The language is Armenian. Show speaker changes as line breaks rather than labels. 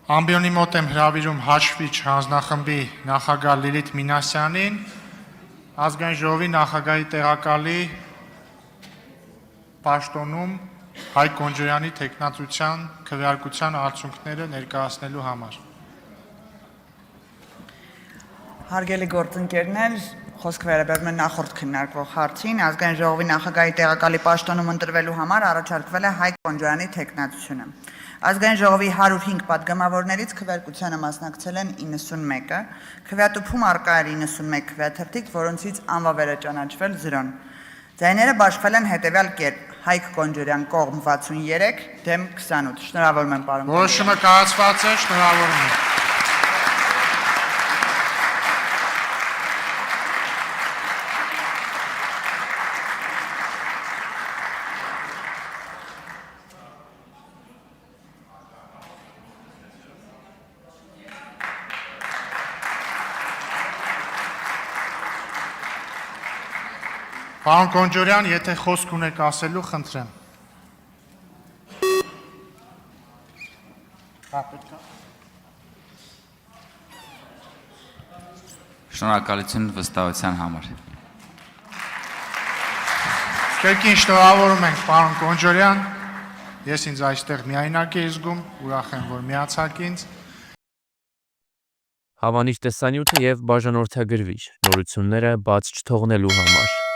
Ամբիոնի մոտ եմ հրավիրում հաշվիչ հանձնախմբի նախագահ Լիլիթ Մինասյանին, ազգային ժողովի նախագահի տեղակալի պաշտոնում Հայկ Գոնջոյանի թեկնածության քվեարկության արդյունքները ներկայացնելու համար։
Հարգելի գործընկերներ, խոսքը վերաբերում է նախորդ քննարկվող հարցին, ազգային ժողովի նախագահի տեղակալի պաշտոնում ընտրվելու համար առաջարկվել է Հայկ Գոնջոյանի թեկնածությունը։ Ազգային ժողովի 105 պատգամավորներից քվեարկությանը մասնակցել են 91-ը, քվեատուփում առկա էր 91 քվեաթերթիկ, որոնցից անվավեր է ճանաչվել 0-ն։ Ձայները բաշխվել են հետևյալ կերպ. Հայկ Գոնջոյան կողմ 63, դեմ 28։ Շնորհավորում եմ, պարոն։
Որոշումը կայացված է, շնորհավորում եմ։ Պարոն Գոնջոյան, եթե խոսք ունեք ասելու, խնդրեմ։
Շնորհակալություն վստահության համար։
Կերկին շնորհավորում ենք, պարոն Գոնջոյան, ես ինձ այստեղ միայնակ եմ զգում, ուրախ եմ, որ միացաք ինձ։
Հավանիչ տեսանյութը և բաժանորդագրվիչ նորությունները բաց չթողնելու համար։